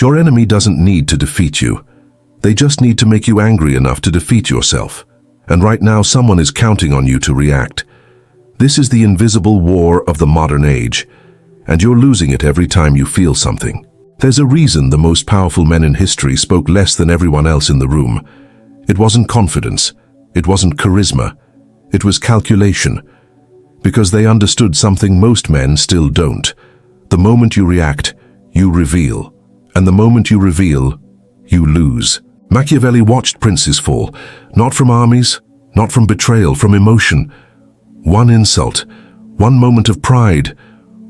Your enemy doesn't need to defeat you. They just need to make you angry enough to defeat yourself. And right now someone is counting on you to react. This is the invisible war of the modern age, and you're losing it every time you feel something. There's a reason the most powerful men in history spoke less than everyone else in the room. It wasn't confidence. It wasn't charisma. It was calculation. Because they understood something most men still don't. The moment you react, you reveal. And the moment you reveal, you lose. Machiavelli watched princes fall, not from armies, not from betrayal, from emotion. One insult, one moment of pride,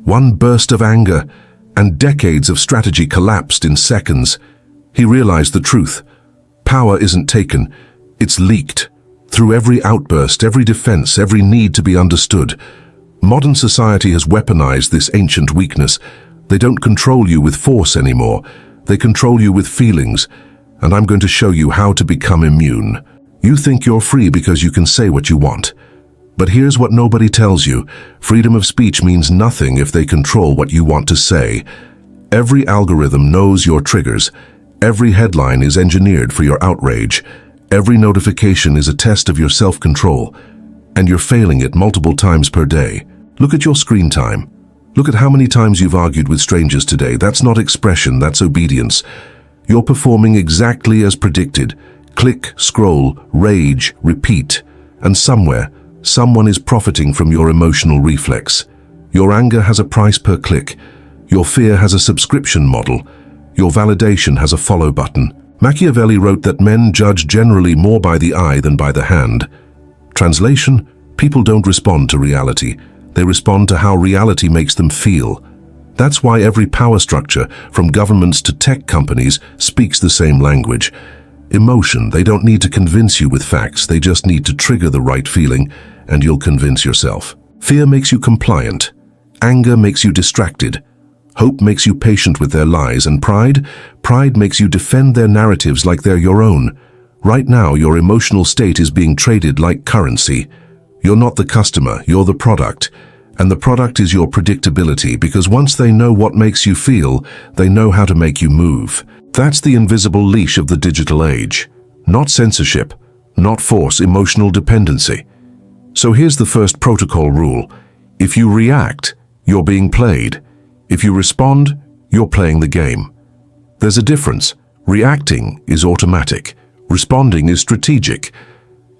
one burst of anger, and decades of strategy collapsed in seconds. He realized the truth. Power isn't taken, it's leaked. Through every outburst, every defense, every need to be understood. Modern society has weaponized this ancient weakness. They don't control you with force anymore. They control you with feelings. And I'm going to show you how to become immune. You think you're free because you can say what you want. But here's what nobody tells you. Freedom of speech means nothing if they control what you want to say. Every algorithm knows your triggers. Every headline is engineered for your outrage. Every notification is a test of your self-control. And you're failing it multiple times per day. Look at your screen time. Look at how many times you've argued with strangers today. That's not expression, that's obedience. You're performing exactly as predicted. Click, scroll, rage, repeat. And somewhere, someone is profiting from your emotional reflex. Your anger has a price per click. Your fear has a subscription model. Your validation has a follow button. Machiavelli wrote that men judge generally more by the eye than by the hand. Translation: people don't respond to reality. They respond to how reality makes them feel. That's why every power structure, from governments to tech companies, speaks the same language. Emotion, they don't need to convince you with facts, they just need to trigger the right feeling, and you'll convince yourself. Fear makes you compliant. Anger makes you distracted. Hope makes you patient with their lies, and pride makes you defend their narratives like they're your own. Right now, your emotional state is being traded like currency. You're not the customer, you're the product. And the product is your predictability, because once they know what makes you feel, they know how to make you move. That's the invisible leash of the digital age. Not censorship, not force, emotional dependency. So here's the first protocol rule. If you react, you're being played. If you respond, you're playing the game. There's a difference. Reacting is automatic. Responding is strategic.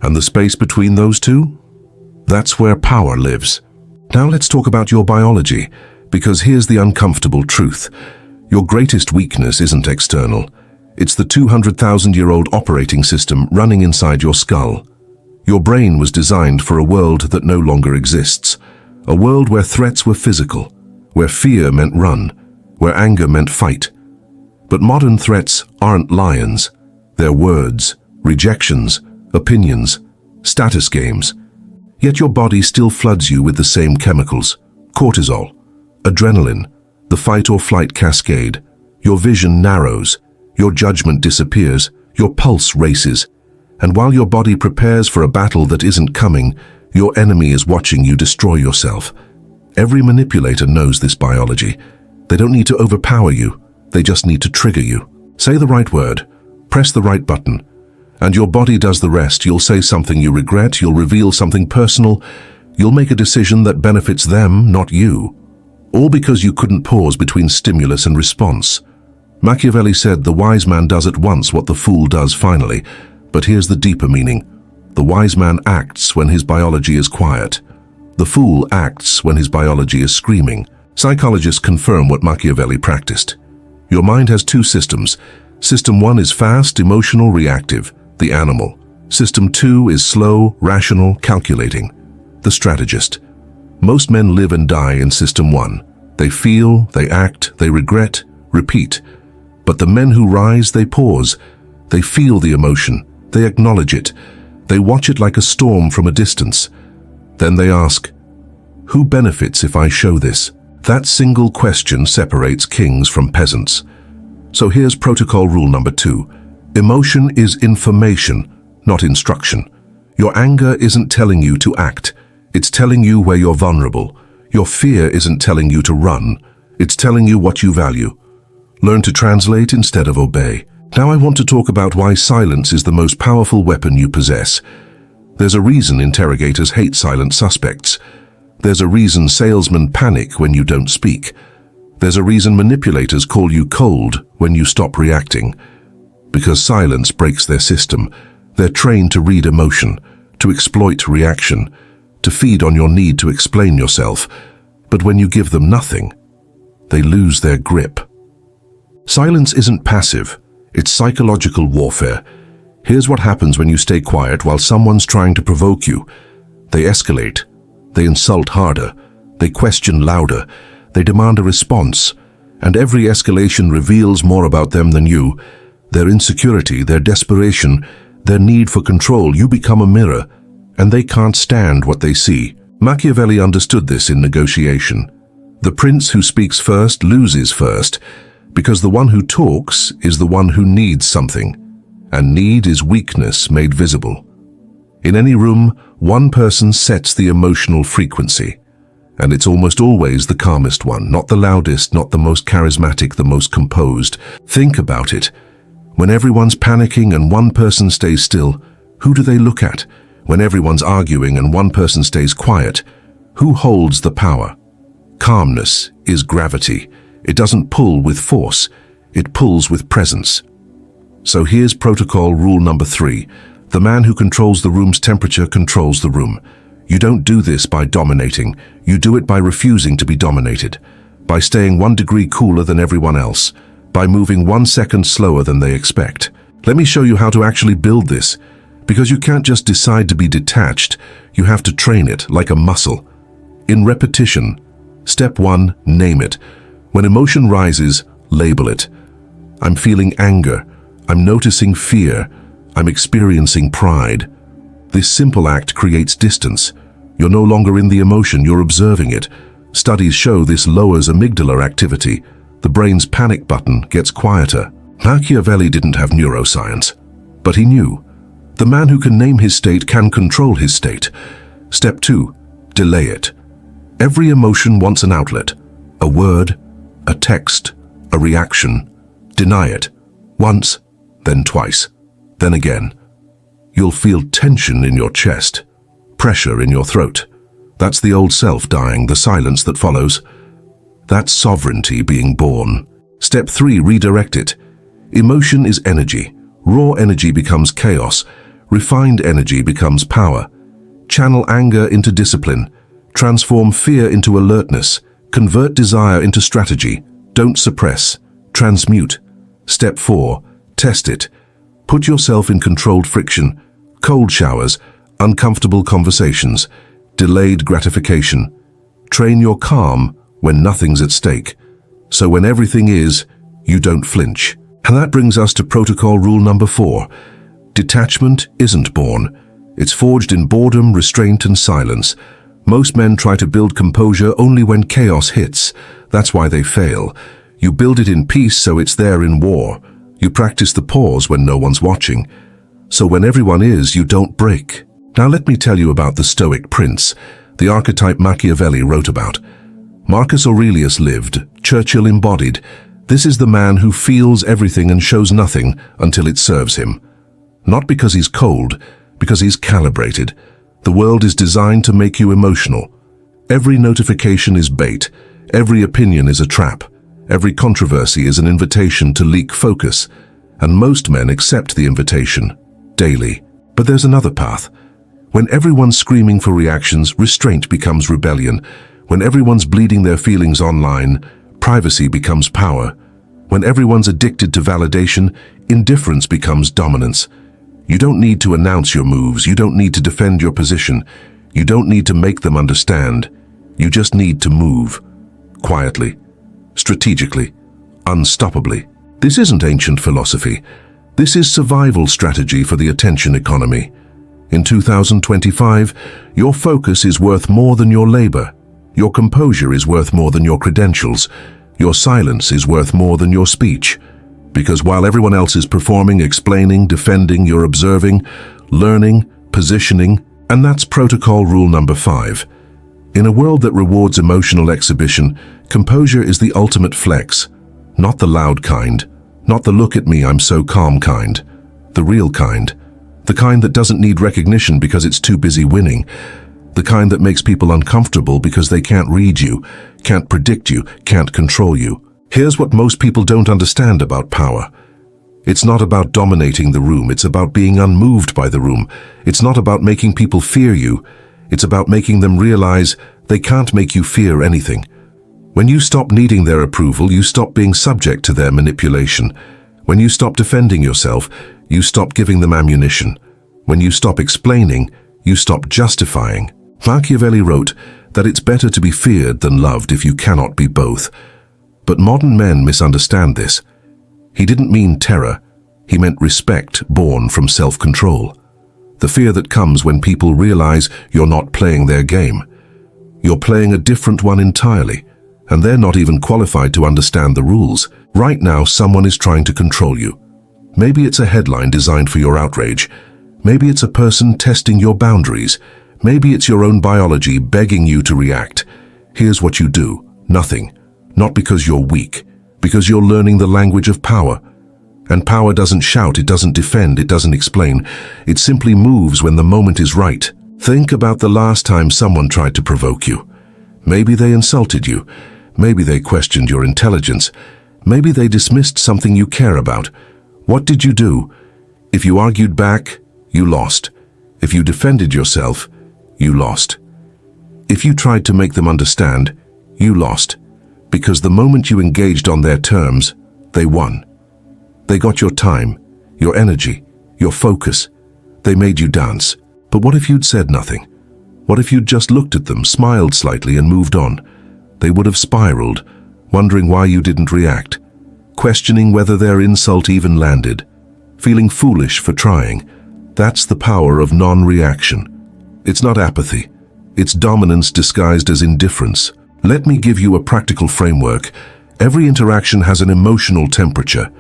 And the space between those two? That's where power lives. Now let's talk about your biology, because here's the uncomfortable truth. Your greatest weakness isn't external. It's the 200,000-year-old operating system running inside your skull. Your brain was designed for a world that no longer exists. A world where threats were physical, where fear meant run, where anger meant fight. But modern threats aren't lions. They're words, rejections, opinions, status games. Yet your body still floods you with the same chemicals. Cortisol, adrenaline, the fight or flight cascade. Your vision narrows, your judgment disappears, your pulse races. And while your body prepares for a battle that isn't coming, your enemy is watching you destroy yourself. Every manipulator knows this biology. They don't need to overpower you, they just need to trigger you. Say the right word, press the right button, and your body does the rest. You'll say something you regret, you'll reveal something personal, you'll make a decision that benefits them, not you. All because you couldn't pause between stimulus and response. Machiavelli said the wise man does at once what the fool does finally. But here's the deeper meaning. The wise man acts when his biology is quiet. The fool acts when his biology is screaming. Psychologists confirm what Machiavelli practiced. Your mind has two systems. System 1 is fast, emotional, reactive, the animal. System 2 is slow, rational, calculating, the strategist. Most men live and die in System 1. They feel, they act, they regret, repeat. But the men who rise, they pause. They feel the emotion. They acknowledge it. They watch it like a storm from a distance. Then they ask, who benefits if I show this? That single question separates kings from peasants. So here's protocol rule number 2. Emotion is information, not instruction. Your anger isn't telling you to act. It's telling you where you're vulnerable. Your fear isn't telling you to run. It's telling you what you value. Learn to translate instead of obey. Now I want to talk about why silence is the most powerful weapon you possess. There's a reason interrogators hate silent suspects. There's a reason salesmen panic when you don't speak. There's a reason manipulators call you cold when you stop reacting. Because silence breaks their system. They're trained to read emotion, to exploit reaction, to feed on your need to explain yourself. But when you give them nothing, they lose their grip. Silence isn't passive, it's psychological warfare. Here's what happens when you stay quiet while someone's trying to provoke you. They escalate, they insult harder, they question louder, they demand a response, and every escalation reveals more about them than you. Their insecurity, their desperation, their need for control. You become a mirror, and they can't stand what they see. Machiavelli understood this in negotiation. The prince who speaks first loses first, because the one who talks is the one who needs something, and need is weakness made visible. In any room, one person sets the emotional frequency, and it's almost always the calmest one, not the loudest, not the most charismatic, the most composed. Think about it. When everyone's panicking and one person stays still, who do they look at? When everyone's arguing and one person stays quiet, who holds the power? Calmness is gravity. It doesn't pull with force, it pulls with presence. So here's protocol rule number 3. The man who controls the room's temperature controls the room. You don't do this by dominating, you do it by refusing to be dominated, by staying 1 degree cooler than everyone else, by moving 1 second slower than they expect. Let me show you how to actually build this, because you can't just decide to be detached, you have to train it like a muscle. In repetition. Step 1, name it. When emotion rises, label it. I'm feeling anger, I'm noticing fear, I'm experiencing pride. This simple act creates distance. You're no longer in the emotion, you're observing it. Studies show this lowers amygdala activity. The brain's panic button gets quieter. Machiavelli didn't have neuroscience, but he knew. The man who can name his state can control his state. Step 2, delay it. Every emotion wants an outlet, a word, a text, a reaction. Deny it. Once, then twice, then again. You'll feel tension in your chest, pressure in your throat. That's the old self dying, the silence that follows. That's sovereignty being born. Step 3, redirect it. Emotion is energy. Raw energy becomes chaos. Refined energy becomes power. Channel anger into discipline. Transform fear into alertness. Convert desire into strategy. Don't suppress. Transmute. Step 4, test it. Put yourself in controlled friction, cold showers, uncomfortable conversations, delayed gratification. Train your calm when nothing's at stake. So when everything is, you don't flinch. And that brings us to protocol rule number 4. Detachment isn't born. It's forged in boredom, restraint, and silence. Most men try to build composure only when chaos hits. That's why they fail. You build it in peace so it's there in war. You practice the pause when no one's watching. So when everyone is, you don't break. Now let me tell you about the Stoic Prince, the archetype Machiavelli wrote about. Marcus Aurelius lived, Churchill embodied. This is the man who feels everything and shows nothing until it serves him. Not because he's cold, because he's calibrated. The world is designed to make you emotional. Every notification is bait. Every opinion is a trap. Every controversy is an invitation to leak focus. And most men accept the invitation, daily. But there's another path. When everyone's screaming for reactions, restraint becomes rebellion. When everyone's bleeding their feelings online, privacy becomes power. When everyone's addicted to validation, indifference becomes dominance. You don't need to announce your moves. You don't need to defend your position. You don't need to make them understand. You just need to move. Quietly, strategically, unstoppably. This isn't ancient philosophy. This is survival strategy for the attention economy. In 2025, your focus is worth more than your labor. Your composure is worth more than your credentials. Your silence is worth more than your speech. Because while everyone else is performing, explaining, defending, you're observing, learning, positioning, and that's protocol rule number 5. In a world that rewards emotional exhibition, composure is the ultimate flex. Not the loud kind, not the look at me, I'm so calm kind. The real kind. The kind that doesn't need recognition because it's too busy winning. The kind that makes people uncomfortable because they can't read you, can't predict you, can't control you. Here's what most people don't understand about power. It's not about dominating the room, it's about being unmoved by the room. It's not about making people fear you, it's about making them realize they can't make you fear anything. When you stop needing their approval, you stop being subject to their manipulation. When you stop defending yourself, you stop giving them ammunition. When you stop explaining, you stop justifying. Machiavelli wrote that it's better to be feared than loved if you cannot be both. But modern men misunderstand this. He didn't mean terror, he meant respect born from self-control. The fear that comes when people realize you're not playing their game. You're playing a different one entirely, and they're not even qualified to understand the rules. Right now, someone is trying to control you. Maybe it's a headline designed for your outrage. Maybe it's a person testing your boundaries. Maybe it's your own biology begging you to react. Here's what you do. Nothing. Not because you're weak, because you're learning the language of power. And power doesn't shout, it doesn't defend, it doesn't explain. It simply moves when the moment is right. Think about the last time someone tried to provoke you. Maybe they insulted you. Maybe they questioned your intelligence. Maybe they dismissed something you care about. What did you do? If you argued back, you lost. If you defended yourself, you lost. If you tried to make them understand, you lost. Because the moment you engaged on their terms, they won. They got your time, your energy, your focus. They made you dance. But what if you'd said nothing? What if you'd just looked at them, smiled slightly and moved on? They would have spiraled, wondering why you didn't react, questioning whether their insult even landed, feeling foolish for trying. That's the power of non-reaction. It's not apathy. It's dominance disguised as indifference. Let me give you a practical framework. Every interaction has an emotional temperature.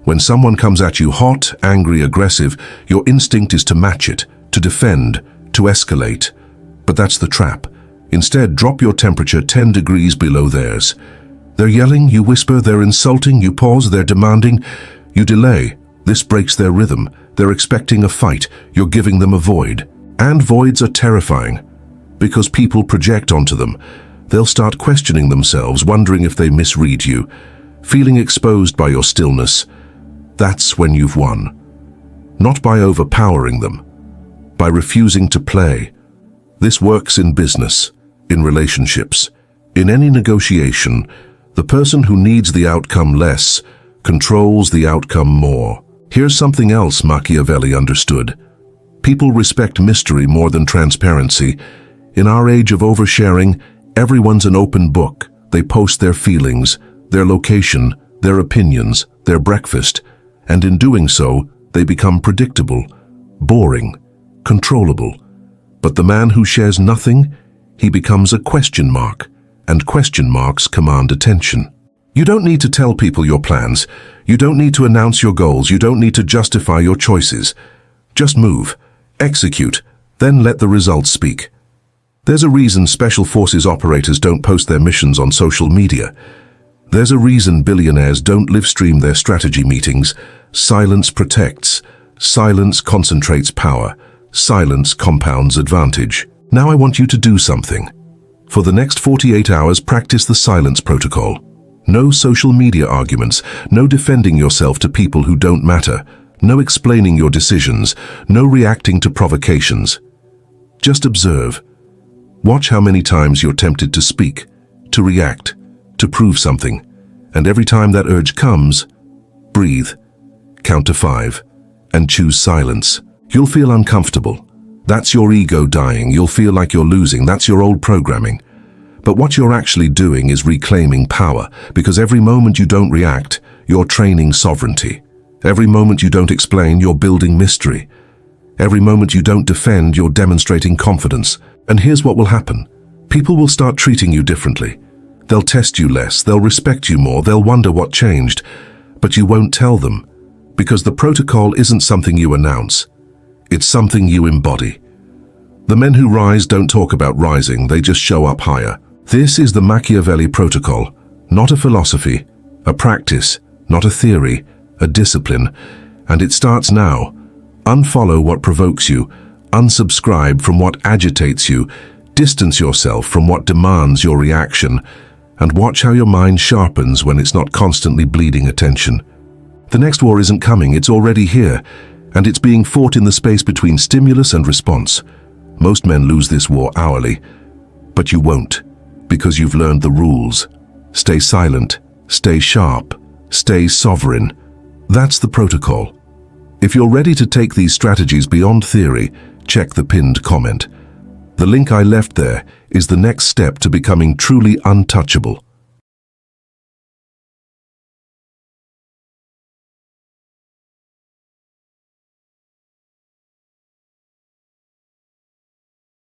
When someone comes at you hot, angry, aggressive, your instinct is to match it, to defend, to escalate. But that's the trap. Instead, drop your temperature 10 degrees below theirs. They're yelling, you whisper, they're insulting, you pause, they're demanding, you delay. This breaks their rhythm. They're expecting a fight, you're giving them a void. And voids are terrifying, because people project onto them. They'll start questioning themselves, wondering if they misread you, feeling exposed by your stillness. That's when you've won. Not by overpowering them, by refusing to play. This works in business, in relationships, in any negotiation. The person who needs the outcome less controls the outcome more. Here's something else Machiavelli understood. People respect mystery more than transparency. In our age of oversharing, everyone's an open book. They post their feelings, their location, their opinions, their breakfast, and in doing so, they become predictable, boring, controllable. But the man who shares nothing, he becomes a question mark, and question marks command attention. You don't need to tell people your plans. You don't need to announce your goals. You don't need to justify your choices. Just move, execute, then let the results speak. There's a reason Special Forces operators don't post their missions on social media. There's a reason billionaires don't live stream their strategy meetings. Silence protects. Silence concentrates power. Silence compounds advantage. Now I want you to do something. For the next 48 hours, practice the silence protocol. No social media arguments, no defending yourself to people who don't matter, no explaining your decisions, no reacting to provocations. Just observe. Watch how many times you're tempted to speak, to react, to prove something. And every time that urge comes, breathe, count to 5, and choose silence. You'll feel uncomfortable. That's your ego dying. You'll feel like you're losing. That's your old programming. But what you're actually doing is reclaiming power, because every moment you don't react, you're training sovereignty. Every moment you don't explain, you're building mystery. Every moment you don't defend, you're demonstrating confidence. And here's what will happen. People will start treating you differently. They'll test you less, they'll respect you more, they'll wonder what changed. But you won't tell them, because the protocol isn't something you announce. It's something you embody. The men who rise don't talk about rising, they just show up higher. This is the Machiavelli protocol, not a philosophy. A practice, not a theory, a discipline, and it starts now. Unfollow what provokes you, unsubscribe from what agitates you, distance yourself from what demands your reaction, and watch how your mind sharpens when it's not constantly bleeding attention. The next war isn't coming, it's already here, and it's being fought in the space between stimulus and response. Most men lose this war hourly, but you won't, because you've learned the rules. Stay silent, stay sharp, stay sovereign. That's the protocol. If you're ready to take these strategies beyond theory, check the pinned comment. The link I left there is the next step to becoming truly untouchable.